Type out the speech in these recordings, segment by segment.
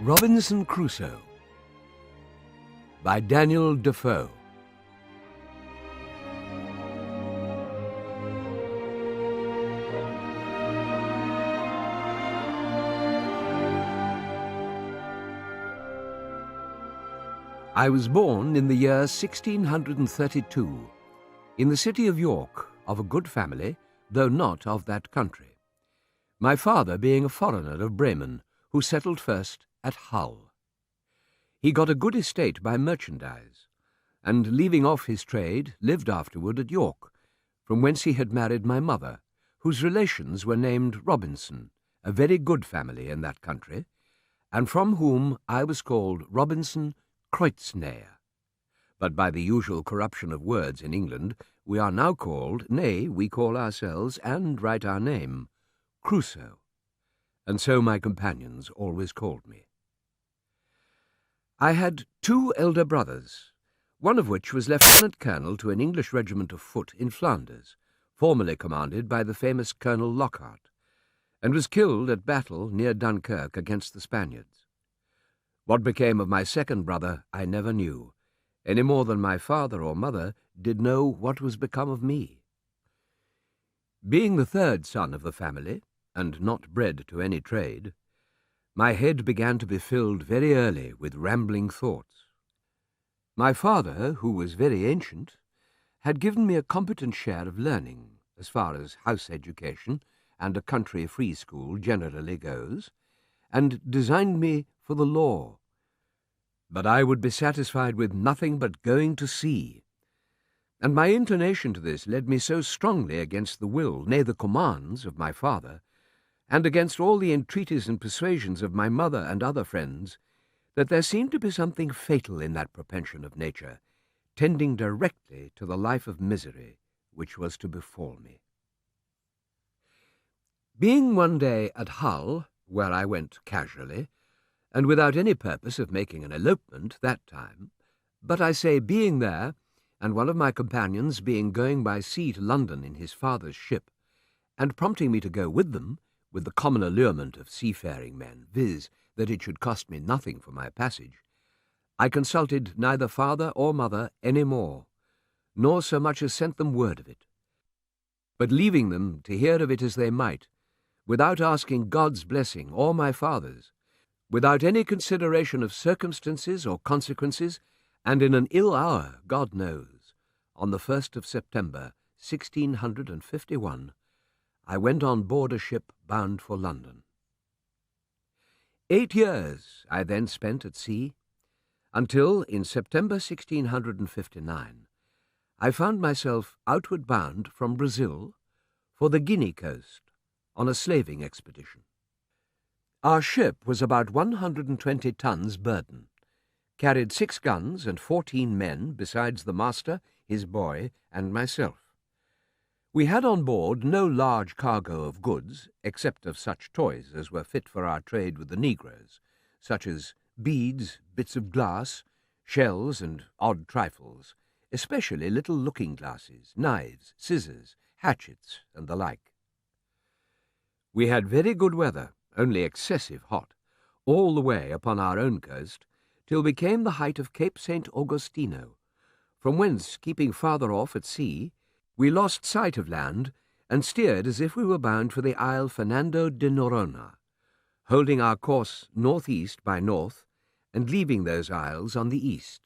Robinson Crusoe by Daniel Defoe. I was born in the year 1632 in the city of York, of a good family, though not of that country, my father being a foreigner of Bremen, who settled first at Hull. He got a good estate by merchandise, and leaving off his trade, lived afterward at York, from whence he had married my mother, whose relations were named Robinson, a very good family in that country, and from whom I was called Robinson Kreuznäher. But by the usual corruption of words in England, we are now called, nay, we call ourselves, and write our name, Crusoe, and so my companions always called me. I had two elder brothers, one of which was lieutenant colonel to an English regiment of foot in Flanders, formerly commanded by the famous Colonel Lockhart, and was killed at battle near Dunkirk against the Spaniards. What became of my second brother I never knew, any more than my father or mother did know what was become of me. Being the third son of the family, and not bred to any trade, my head began to be filled very early with rambling thoughts. My father, who was very ancient, had given me a competent share of learning, as far as house education and a country free school generally goes, and designed me for the law. But I would be satisfied with nothing but going to sea, and my inclination to this led me so strongly against the will, nay, the commands of my father, and against all the entreaties and persuasions of my mother and other friends, that there seemed to be something fatal in that propension of nature, tending directly to the life of misery which was to befall me. Being one day at Hull, where I went casually, and without any purpose of making an elopement that time, but I say being there, and one of my companions being going by sea to London in his father's ship, and prompting me to go with them, with the common allurement of seafaring men, viz., that it should cost me nothing for my passage, I consulted neither father or mother any more, nor so much as sent them word of it, but leaving them to hear of it as they might, without asking God's blessing or my father's, without any consideration of circumstances or consequences, and in an ill hour, God knows, on the 1st of September, 1651, I went on board a ship bound for London. 8 years I then spent at sea, until, in September 1659, I found myself outward bound from Brazil for the Guinea coast on a slaving expedition. Our ship was about 120 tons burden, carried 6 guns and 14 men, besides the master, his boy, and myself. We had on board no large cargo of goods, except of such toys as were fit for our trade with the negroes, such as beads, bits of glass, shells, and odd trifles, especially little looking-glasses, knives, scissors, hatchets, and the like. We had very good weather, only excessive hot, all the way upon our own coast, till we came the height of Cape St. Augustino, from whence, keeping farther off at sea, we lost sight of land and steered as if we were bound for the isle Fernando de Noronha, holding our course northeast by north and leaving those isles on the east.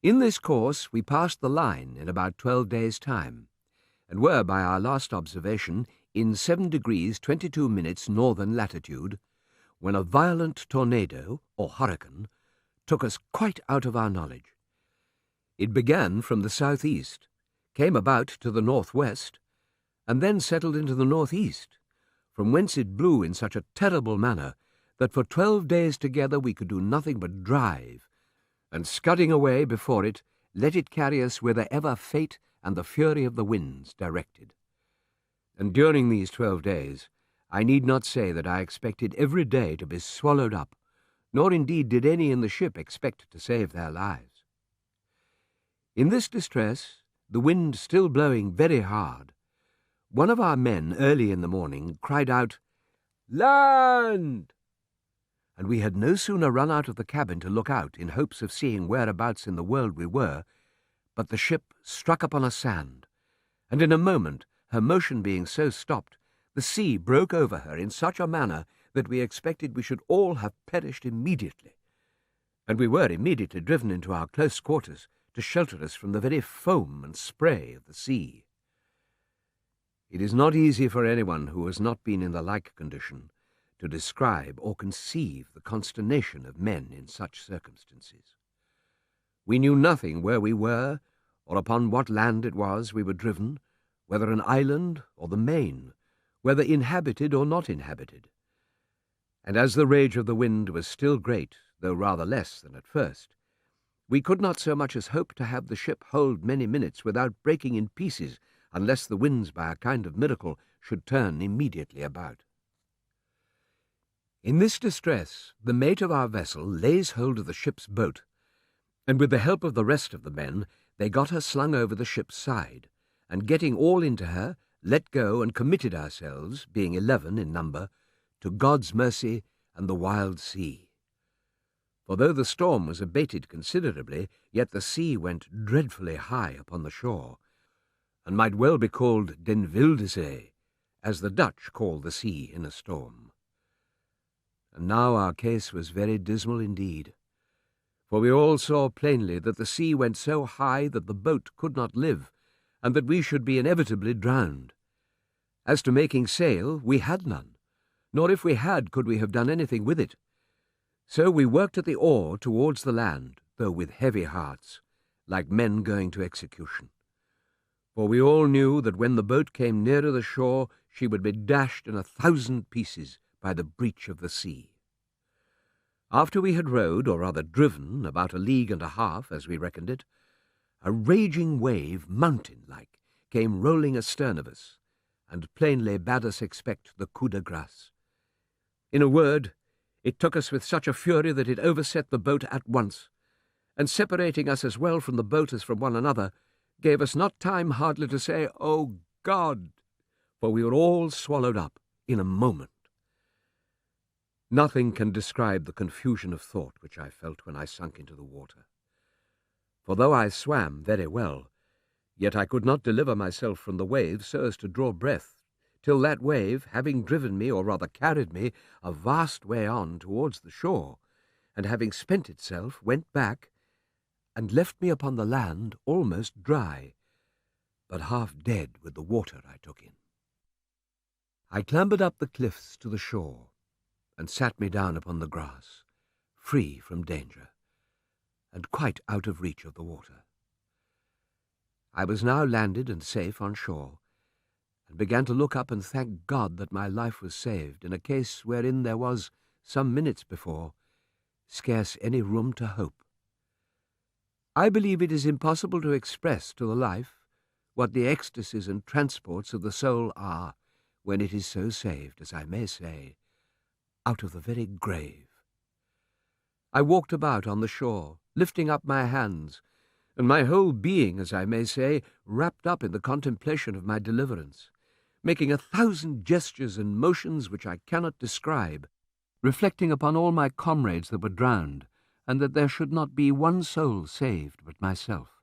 In this course we passed the line in about 12 days' time, and were, by our last observation, in 7 degrees 22 minutes northern latitude, when a violent tornado, or hurricane, took us quite out of our knowledge. It began from the southeast, came about to the northwest, and then settled into the northeast, from whence it blew in such a terrible manner that for 12 days together we could do nothing but drive, and scudding away before it, let it carry us whither fate and the fury of the winds directed. And during these 12 days, I need not say that I expected every day to be swallowed up, nor indeed did any in the ship expect to save their lives. In this distress, the wind still blowing very hard, one of our men early in the morning cried out, "Land!" and we had no sooner run out of the cabin to look out in hopes of seeing whereabouts in the world we were, but the ship struck upon a sand, and in a moment, her motion being so stopped, the sea broke over her in such a manner that we expected we should all have perished immediately, and we were immediately driven into our close quarters to shelter us from the very foam and spray of the sea. It is not easy for anyone who has not been in the like condition to describe or conceive the consternation of men in such circumstances. We knew nothing where we were, or upon what land it was we were driven, whether an island or the main, whether inhabited or not inhabited. And as the rage of the wind was still great, though rather less than at first, we could not so much as hope to have the ship hold many minutes without breaking in pieces, unless the winds by a kind of miracle should turn immediately about. In this distress, the mate of our vessel lays hold of the ship's boat, and with the help of the rest of the men, they got her slung over the ship's side, and getting all into her, let go and committed ourselves, being 11 in number, to God's mercy and the wild sea. For though the storm was abated considerably, yet the sea went dreadfully high upon the shore, and might well be called den wilde zee, as the Dutch call the sea in a storm. And now our case was very dismal indeed, for we all saw plainly that the sea went so high that the boat could not live, and that we should be inevitably drowned. As to making sail, we had none, nor if we had could we have done anything with it. So we worked at the oar towards the land, though with heavy hearts, like men going to execution. For we all knew that when the boat came nearer the shore, she would be dashed in 1,000 pieces by the breach of the sea. After we had rowed, or rather driven, about 1.5 leagues, as we reckoned it, a raging wave, mountain-like, came rolling astern of us, and plainly bade us expect the coup de grace. In a word, it took us with such a fury that it overset the boat at once, and separating us as well from the boat as from one another, gave us not time hardly to say, "O God," for we were all swallowed up in a moment. Nothing can describe the confusion of thought which I felt when I sunk into the water. For though I swam very well, yet I could not deliver myself from the wave so as to draw breath, till that wave, having driven me, or rather carried me, a vast way on towards the shore, and having spent itself, went back, and left me upon the land almost dry, but half dead with the water I took in. I clambered up the cliffs to the shore, and sat me down upon the grass, free from danger, and quite out of reach of the water. I was now landed and safe on shore, and began to look up and thank God that my life was saved in a case wherein there was, some minutes before, scarce any room to hope. I believe it is impossible to express to the life what the ecstasies and transports of the soul are when it is so saved, as I may say, out of the very grave. I walked about on the shore, lifting up my hands, and my whole being, as I may say, wrapped up in the contemplation of my deliverance, making 1,000 gestures and motions which I cannot describe, reflecting upon all my comrades that were drowned, and that there should not be one soul saved but myself.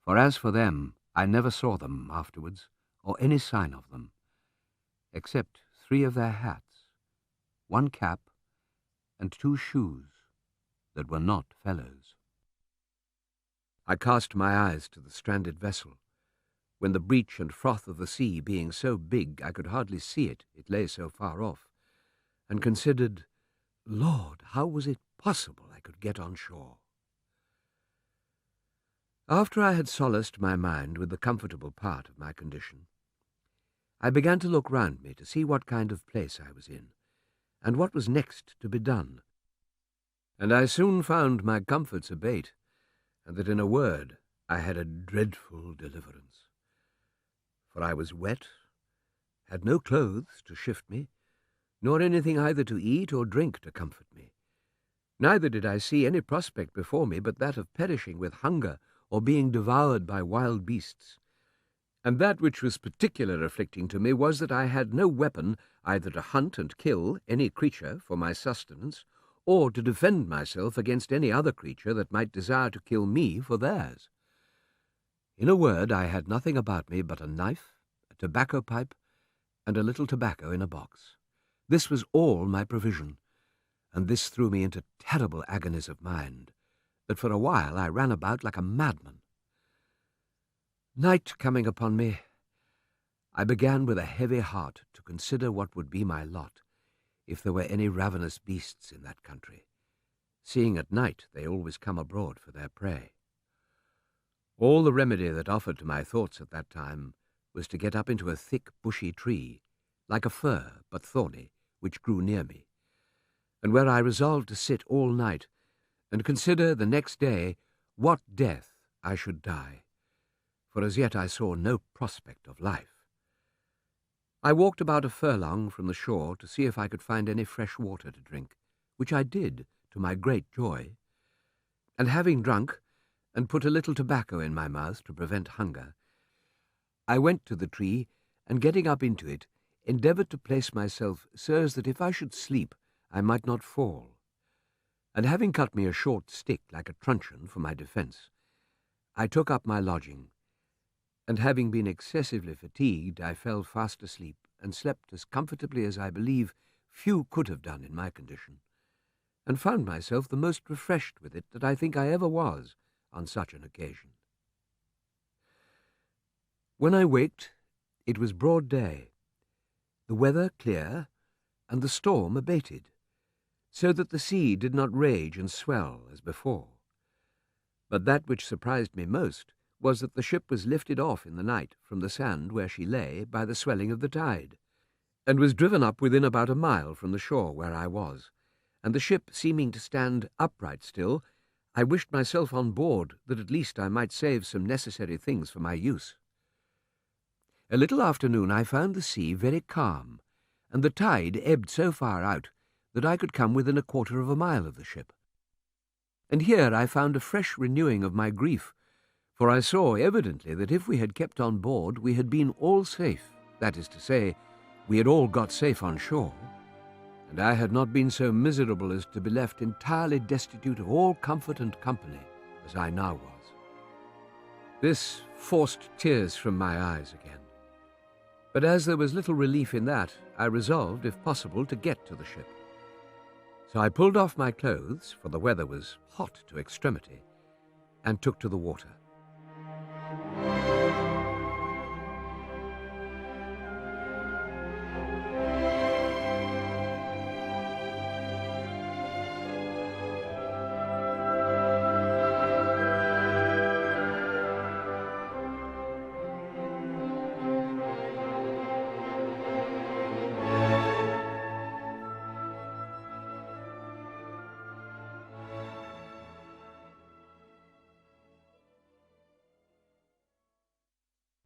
For as for them, I never saw them afterwards, or any sign of them, except 3 of their hats, 1 cap, and 2 shoes that were not fellows. I cast my eyes to the stranded vessel, when the breach and froth of the sea being so big I could hardly see it, it lay so far off, and considered, Lord, how was it possible I could get on shore? After I had solaced my mind with the comfortable part of my condition, I began to look round me to see what kind of place I was in, and what was next to be done. And I soon found my comforts abate, and that in a word I had a dreadful deliverance. For I was wet, had no clothes to shift me, nor anything either to eat or drink to comfort me. Neither did I see any prospect before me but that of perishing with hunger or being devoured by wild beasts. And that which was particularly afflicting to me was that I had no weapon either to hunt and kill any creature for my sustenance, or to defend myself against any other creature that might desire to kill me for theirs. In a word, I had nothing about me but a knife, a tobacco pipe, and a little tobacco in a box. This was all my provision, and this threw me into terrible agonies of mind, that for a while I ran about like a madman. Night coming upon me, I began with a heavy heart to consider what would be my lot if there were any ravenous beasts in that country, seeing at night they always come abroad for their prey. All the remedy that offered to my thoughts at that time was to get up into a thick, bushy tree, like a fir, but thorny, which grew near me, and where I resolved to sit all night and consider the next day what death I should die, for as yet I saw no prospect of life. I walked about a furlong from the shore to see if I could find any fresh water to drink, which I did, to my great joy, and having drunk, and put a little tobacco in my mouth to prevent hunger, I went to the tree, and getting up into it, endeavoured to place myself so as that if I should sleep, I might not fall. And having cut me a short stick like a truncheon for my defence, I took up my lodging, and having been excessively fatigued, I fell fast asleep, and slept as comfortably as I believe few could have done in my condition, and found myself the most refreshed with it that I think I ever was on such an occasion. When I waked, it was broad day, the weather clear, and the storm abated, so that the sea did not rage and swell as before. But that which surprised me most was that the ship was lifted off in the night from the sand where she lay by the swelling of the tide, and was driven up within about a mile from the shore where I was, and the ship seeming to stand upright still, I wished myself on board that at least I might save some necessary things for my use. A little after noon I found the sea very calm, and the tide ebbed so far out that I could come within a quarter of a mile of the ship. And here I found a fresh renewing of my grief, for I saw evidently that if we had kept on board we had been all safe, that is to say, we had all got safe on shore, and I had not been so miserable as to be left entirely destitute of all comfort and company as I now was. This forced tears from my eyes again, but as there was little relief in that, I resolved, if possible, to get to the ship. So I pulled off my clothes, for the weather was hot to extremity, and took to the water.